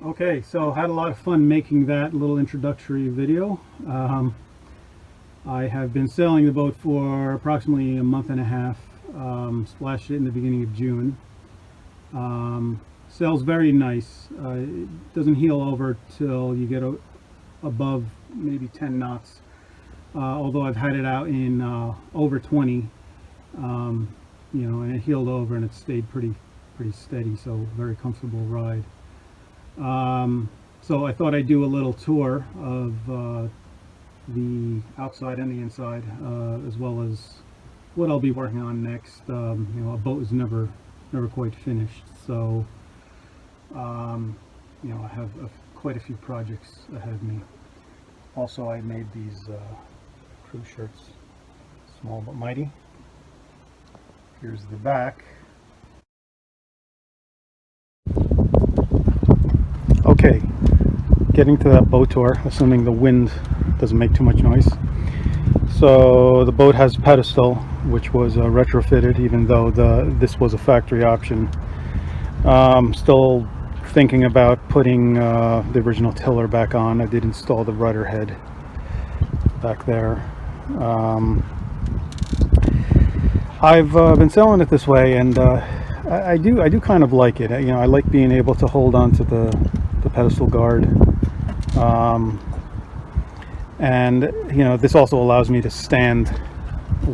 Okay, so had a lot of fun making that little introductory video. I have been sailing the boat for approximately a month and a half. Splashed it in the beginning of June. Sails very nice. It doesn't heel over till you get above maybe 10 knots. Although I've had it out in over 20, you know, and it heeled over and it stayed pretty steady. So very comfortable ride. So I thought I'd do a little tour of the outside and the inside, as well as what I'll be working on next. You know, a boat is never quite finished, so you know, I have quite a few projects ahead of me. Also, I made these crew shirts, small but mighty. Here's the back. Okay, getting to that boat tour, assuming the wind doesn't make too much noise. So the boat has a pedestal, which was retrofitted, even though this was a factory option. Still thinking about putting the original tiller back on. I did install the rudder head back there. I've been sailing it this way, and I do kind of like it. You know, I like being able to hold on to the pedestal guard. And you know, this also allows me to stand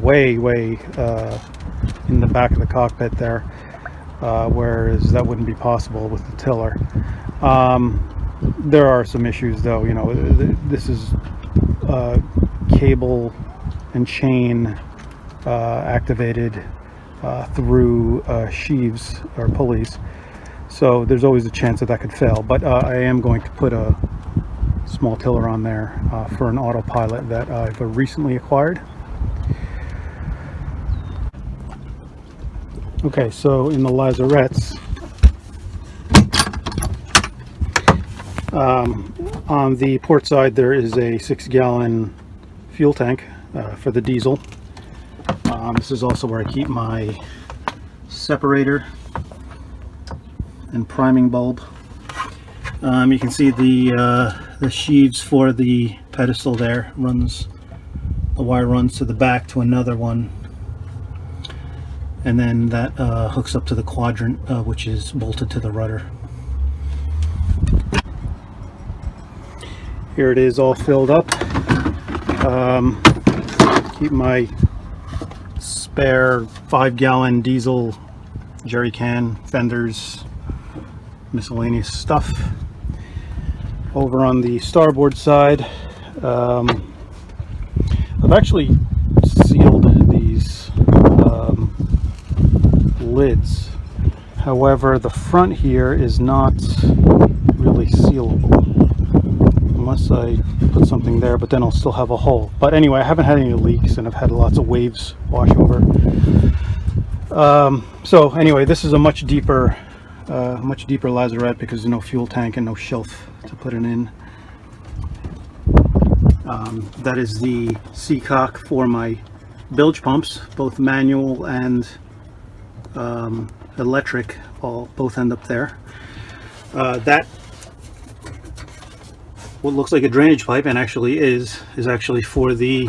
way in the back of the cockpit there, whereas that wouldn't be possible with the tiller. There are some issues though. You know, this is cable and chain activated through sheaves or pulleys, so there's always a chance that could fail. But I am going to put a small tiller on there for an autopilot that I've recently acquired. Okay, so in the lazarettes, on the port side there is a 6-gallon fuel tank for the diesel. This is also where I keep my separator and priming bulb. You can see the sheaves for the pedestal there. The wire runs to the back to another one, and then that hooks up to the quadrant, which is bolted to the rudder. Here it is, all filled up. Keep my spare 5-gallon diesel jerry can, fenders, miscellaneous stuff. Over on the starboard side, I've actually sealed these lids. However, the front here is not really sealable unless I put something there, but then I'll still have a hole. But anyway, I haven't had any leaks and I've had lots of waves wash over. So anyway, this is a much deeper lazarette because there's no fuel tank and no shelf to put it in. That is the seacock for my bilge pumps, both manual and electric, both end up there. That what looks like a drainage pipe, and actually is actually for the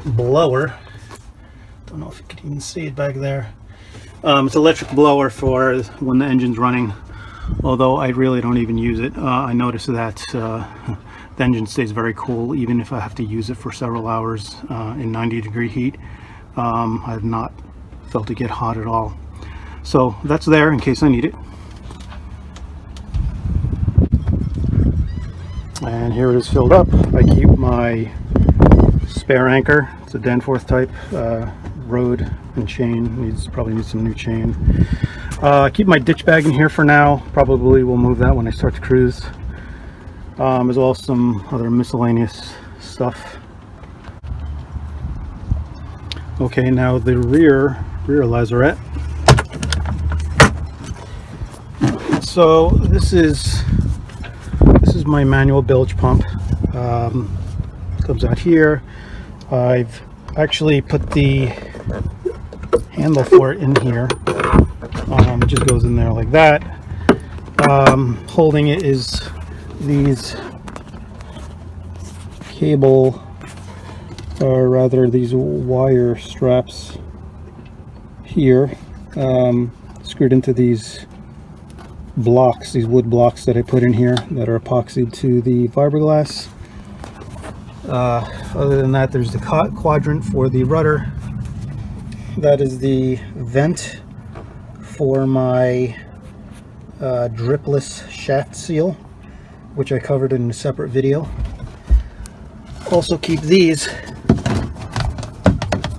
blower. Don't know if you can even see it back there. It's an electric blower for when the engine's running, although I really don't even use it. I noticed that the engine stays very cool even if I have to use it for several hours in 90-degree heat. I have not felt it get hot at all. So that's there in case I need it. And here it is filled up. I keep my spare anchor. It's a Danforth type rode and chain. Probably needs some new chain. I keep my ditch bag in here for now. Probably will move that when I start to cruise. As well as some other miscellaneous stuff. Okay, now the rear lazarette. So this is my manual bilge pump. Comes out here. I've actually put the handle for it in here. It just goes in there like that. Holding it is these cable, or rather these wire straps here, screwed into these blocks, these wood blocks that I put in here that are epoxied to the fiberglass. Other than that, there's the quadrant for the rudder. That is the vent for my dripless shaft seal, which I covered in a separate video. Also keep these,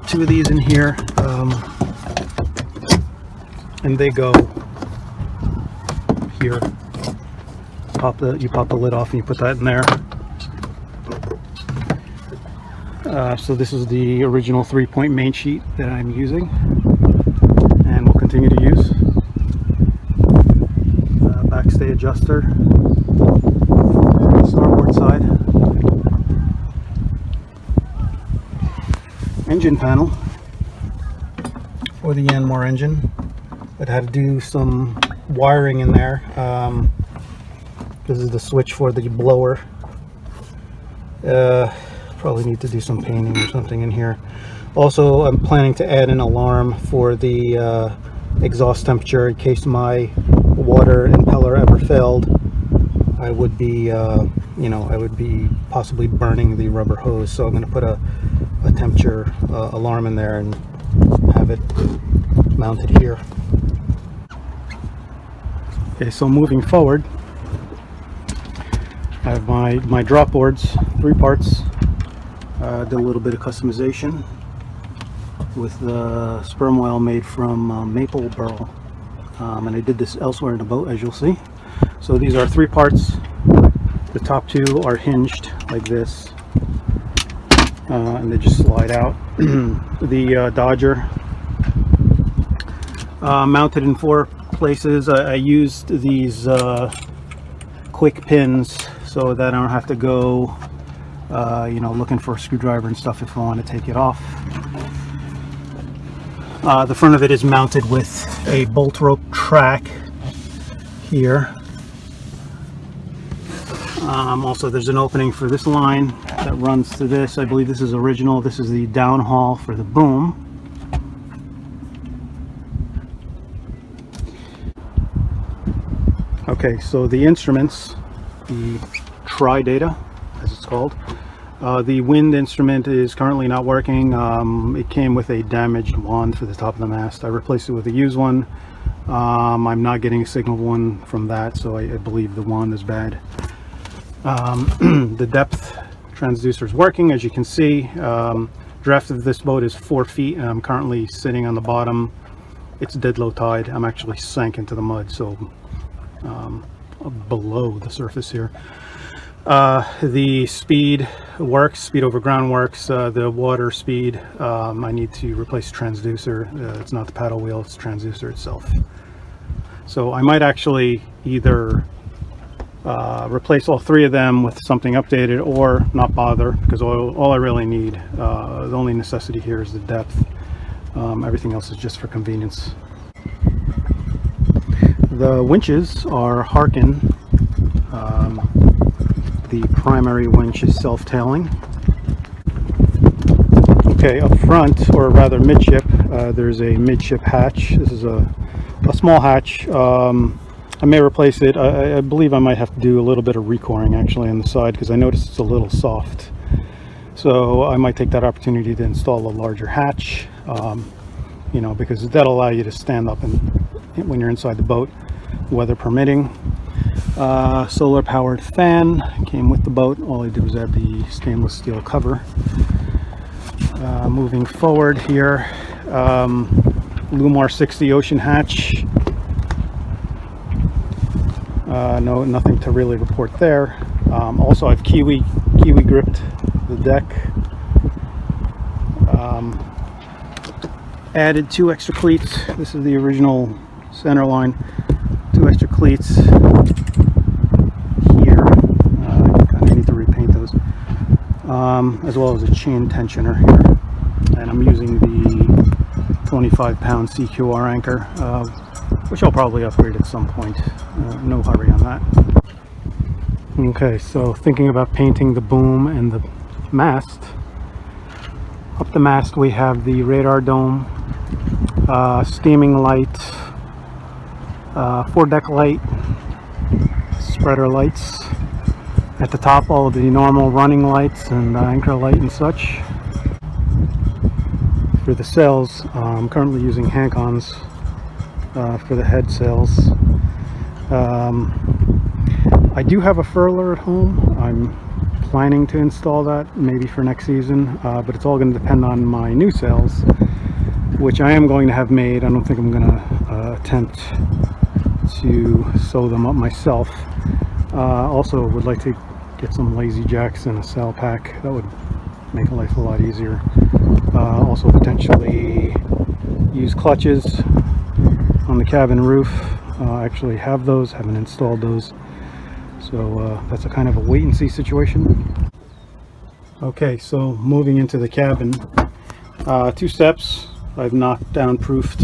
two of these in here, and they go here. You pop the lid off and you put that in there. So this is the original 3-point main sheet that I'm using and will continue to use. Backstay adjuster, starboard side. Engine panel for the Yanmar engine. It had to do some wiring in there. This is the switch for the blower. Probably need to do some painting or something in here. Also, I'm planning to add an alarm for the exhaust temperature in case my water impeller ever failed. I would be, I would be possibly burning the rubber hose. So I'm going to put a temperature alarm in there and have it mounted here. Okay, so moving forward, I have my drop boards, 3 parts. Did a little bit of customization with the sperm oil made from maple burl, and I did this elsewhere in the boat, as you'll see. So these are 3 parts. The top 2 are hinged like this, and they just slide out. The Dodger mounted in 4 places. I used these quick pins so that I don't have to go looking for a screwdriver and stuff if I want to take it off. The front of it is mounted with a bolt rope track here. Also, there's an opening for this line that runs to this. I believe this is original. This is the downhaul for the boom. Okay, so the instruments, the tri-data, as it's called. The wind instrument is currently not working. It came with a damaged wand for the top of the mast. I replaced it with a used one. I'm not getting a signal one from that, so I believe the wand is bad. The depth transducer is working, as you can see. Draft of this boat is 4 feet, and I'm currently sitting on the bottom. It's dead low tide. I'm actually sank into the mud, so below the surface here. The speed works, speed over ground works. The water speed, I need to replace transducer. It's not the paddle wheel, it's the transducer itself. So I might actually either replace all 3 of them with something updated, or not bother, because all I really need, the only necessity here is the depth. Everything else is just for convenience. The winches are Harken. The primary winch is self-tailing. Okay, up front, or rather midship, there's a midship hatch. This is a small hatch. I may replace it. I believe I might have to do a little bit of recoring actually on the side, because I noticed it's a little soft. So I might take that opportunity to install a larger hatch, because that'll allow you to stand up and when you're inside the boat, weather permitting. Solar powered fan came with the boat. All I did was add the stainless steel cover. Moving forward here, Lumar 60 ocean hatch. No, nothing to really report there. Also, I've kiwi gripped the deck. Added 2 extra cleats. This is the original center line. 2 extra cleats here. I kind of need to repaint those, as well as a chain tensioner here. and I'm using the 25-pound CQR anchor, which I'll probably upgrade at some point. No hurry on that. Okay, so thinking about painting the boom and the mast. Up the mast we have the radar dome, steaming light, foredeck light, spreader lights. At the top, all of the normal running lights and anchor light and such. For the sails, I'm currently using Hankons for the head sails. I do have a furler at home. I'm planning to install that maybe for next season, but it's all going to depend on my new sails, which I am going to have made. I don't think I'm going to attempt to sew them up myself. Also would like to get some lazy jacks and a sail pack. That would make life a lot easier. Also potentially use clutches on the cabin roof. I actually have those, haven't installed those. So that's a kind of a wait and see situation. Okay, so moving into the cabin, 2 steps. I've knocked down proofed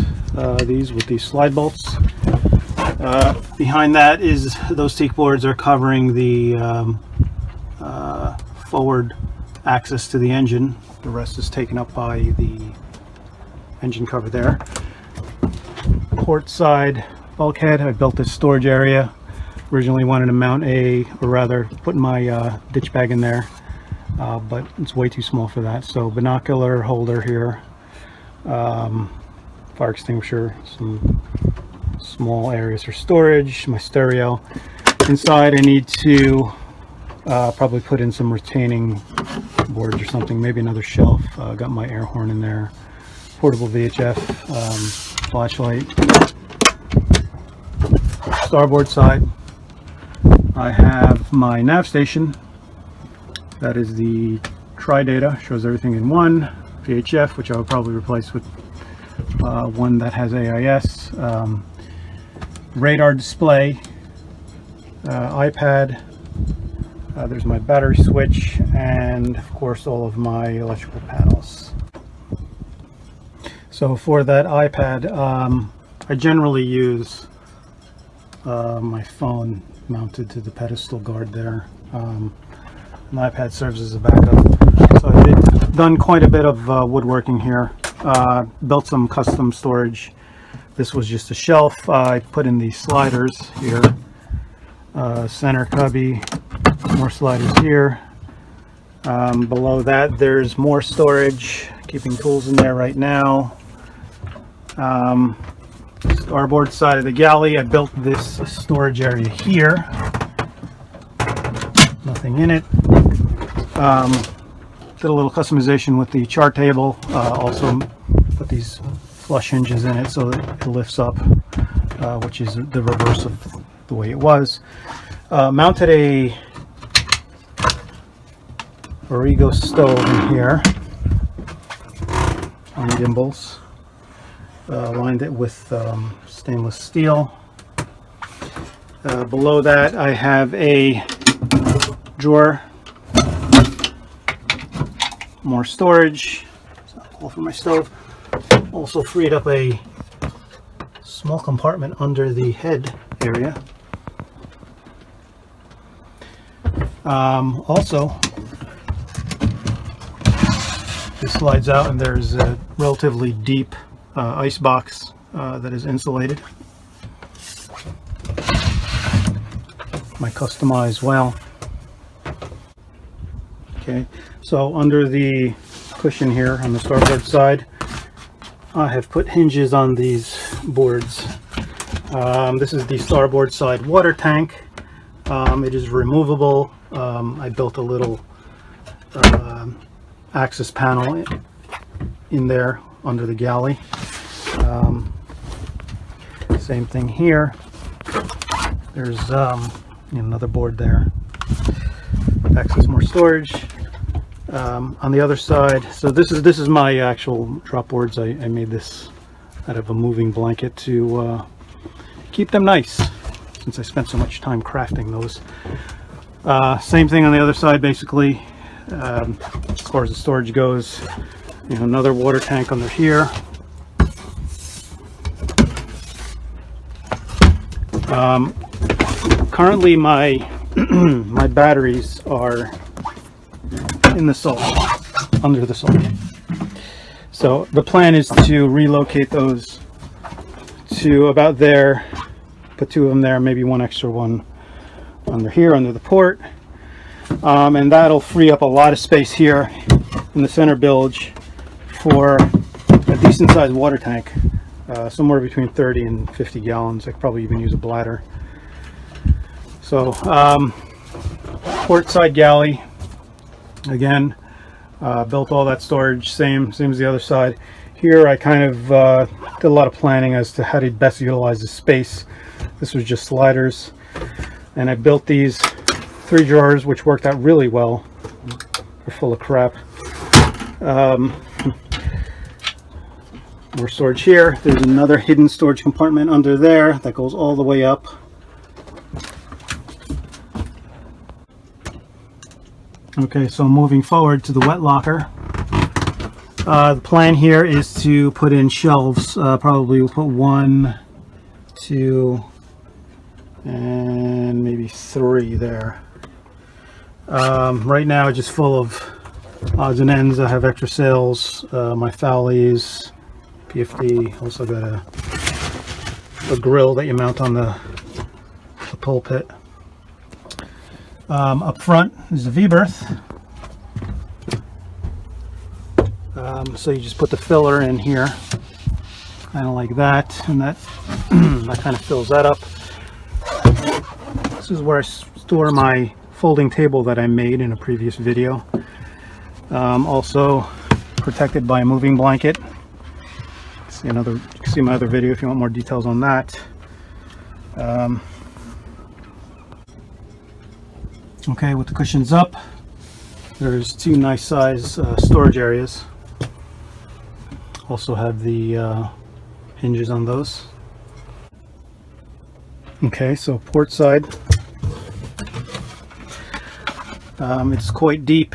these with these slide bolts. Behind that is those teak boards are covering the forward access to the engine. The rest is taken up by the engine cover there. Port side bulkhead, I built this storage area. Originally wanted to mount put my ditch bag in there, but it's way too small for that. So binocular holder here, fire extinguisher, some small areas for storage, my stereo. Inside I need to probably put in some retaining boards or something, maybe another shelf. Got my air horn in there, portable VHF, flashlight. Starboard side, I have my nav station. That is the tri-data, shows everything in one. VHF, which I would probably replace with one that has AIS. Radar display, iPad. There's my battery switch, and of course all of my electrical panels. So for that iPad, I generally use my phone mounted to the pedestal guard there. My iPad serves as a backup. So I've done quite a bit of woodworking here. Built some custom storage. This was just a shelf. I put in these sliders here. Center cubby, more sliders here. Below that there's more storage, keeping tools in there right now. Starboard side of the galley, I built this storage area here. Nothing in it. Did a little customization with the chart table. Also put these flush hinges in it so that it lifts up, which is the reverse of the way it was. Mounted a Origo stove in here on gimbals. Lined it with stainless steel. Below that I have a drawer, more storage, all for my stove. Also freed up a small compartment under the head area. Also, this slides out and there's a relatively deep ice box that is insulated. My customized well. Okay, so under the cushion here on the starboard side, I have put hinges on these boards. This is the starboard side water tank. It is removable. I built a little access panel in there under the galley. Same thing here. There's another board there. Access more storage. On the other side, so this is my actual drop boards. I made this out of a moving blanket to keep them nice, since I spent so much time crafting those. Same thing on the other side, basically. As far as the storage goes, And another water tank under here. Currently my my batteries are in the salt, under the salt. So the plan is to relocate those to about there, put 2 of them there, maybe 1 extra one under here, under the port. And that'll free up a lot of space here in the center bilge for a decent sized water tank, somewhere between 30 and 50 gallons. I could probably even use a bladder. So port side galley, again, built all that storage, same as the other side. Here I kind of did a lot of planning as to how to best utilize the space. This was just sliders, and I built these 3 drawers, which worked out really well. They're full of crap. More storage here. There's another hidden storage compartment under there that goes all the way up. Okay, so moving forward to the wet locker. The plan here is to put in shelves. Probably we'll put 1, 2, and maybe 3 there. Right now it's just full of odds and ends. I have extra sails, my Fowlies, PFD. Also got a grill that you mount on the pulpit. Up front is the V-berth. So you just put the filler in here, kind of like that, and that that kind of fills that up. This is where I store my folding table that I made in a previous video. Also protected by a moving blanket. You can see my other video if you want more details on that. Okay, with the cushions up, there's 2 nice size storage areas. Also have the hinges on those. Okay, so port side. It's quite deep.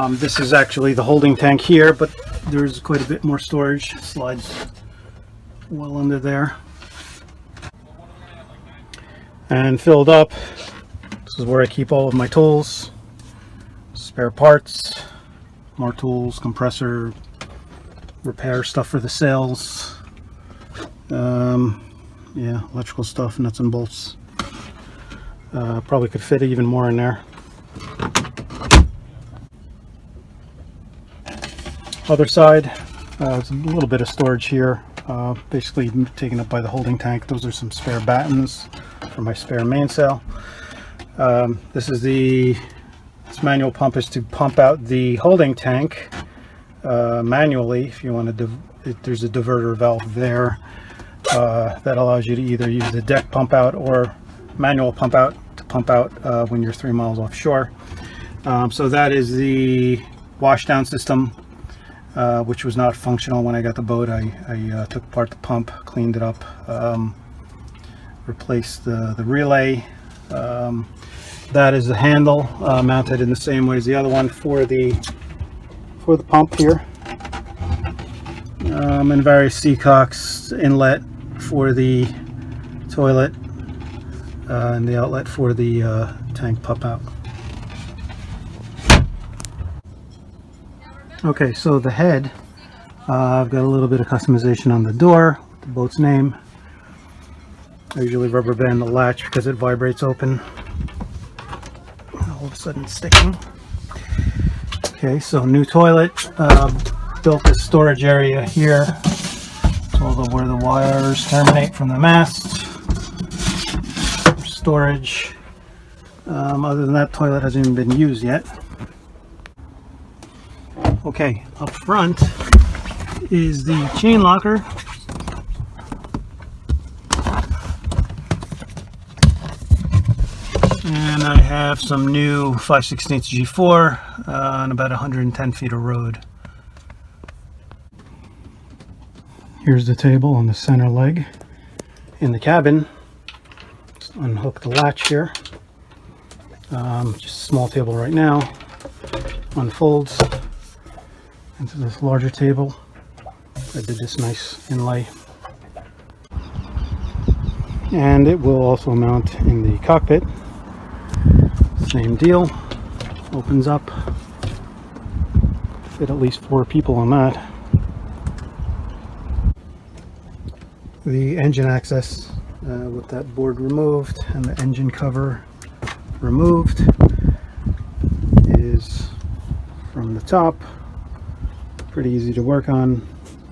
This is actually the holding tank here, but there's quite a bit more storage. Slides well under there. And filled up, this is where I keep all of my tools, spare parts, more tools, compressor, repair stuff for the sails, yeah, electrical stuff, nuts and bolts. Probably could fit even more in there. Other side, it's a little bit of storage here, basically taken up by the holding tank. Those are some spare battens for my spare mainsail. This manual pump is to pump out the holding tank manually. If you want to, there's a diverter valve there that allows you to either use the deck pump out or manual pump out to pump out when you're 3 miles offshore. So that is the washdown system, which was not functional when I got the boat. I took apart the pump, cleaned it up, replaced the relay. That is the handle mounted in the same way as the other one for the pump here, and various seacocks, inlet for the toilet, and the outlet for the tank pump out. Okay, so the head, I've got a little bit of customization on the door, the boat's name. I usually rubber band the latch because it vibrates open. All of a sudden it's sticking. Okay, so new toilet. Built this storage area here. Where the wires terminate from the mast. Storage. Other than that, toilet hasn't even been used yet. Okay, up front is the chain locker. And I have some new 5/16 G4 on about 110 feet of road. Here's the table on the center leg in the cabin. Just unhook the latch here. Just a small table right now. unfolds into this larger table. I did this nice inlay. And it will also mount in the cockpit. Same deal. Opens up. Fit at least 4 people on that. The engine access with that board removed and the engine cover removed is from the top. Pretty easy to work on.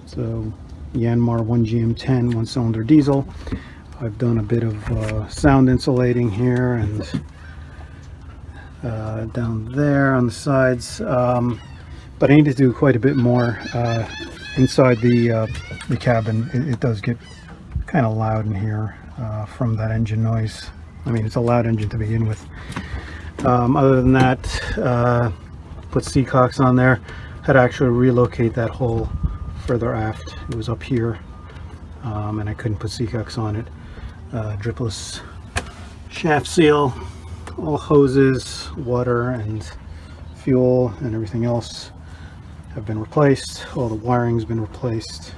So Yanmar 1GM10 1-cylinder diesel. I've done a bit of sound insulating here and down there on the sides, but I need to do quite a bit more inside the cabin. It does get kind of loud in here from that engine noise. I mean, it's a loud engine to begin with. Other than that, put seacocks on there. Had to actually relocate that hole further aft. It was up here, and I couldn't put seacocks on it. Dripless shaft seal, all hoses, water and fuel and everything else have been replaced. All the wiring's been replaced.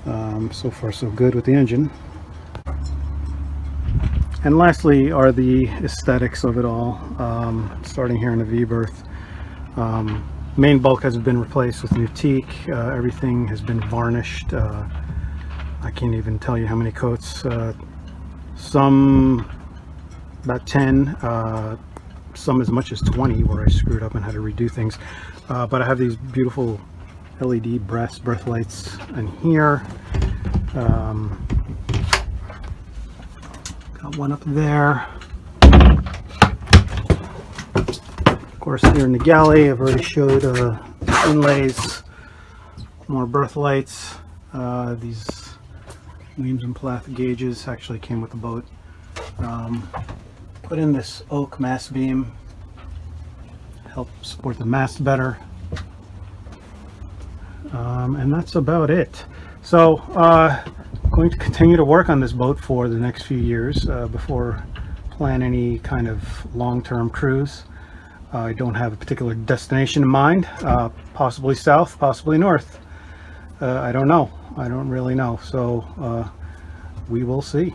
So far so good with the engine. And lastly are the aesthetics of it all. Starting here in the V-berth. Main bulk has been replaced with new teak. Everything has been varnished. I can't even tell you how many coats. Some about 10, some as much as 20 where I screwed up and had to redo things. But I have these beautiful LED brass berth lights in here. Got one up there. Of course, here in the galley, I've already showed inlays, more berth lights. These Weems and Plath gauges actually came with the boat. Put in this oak mast beam, help support the mast better. And that's about it. So going to continue to work on this boat for the next few years before plan any kind of long-term cruise. I don't have a particular destination in mind, possibly south, possibly north. I don't know. I don't really know. So we will see.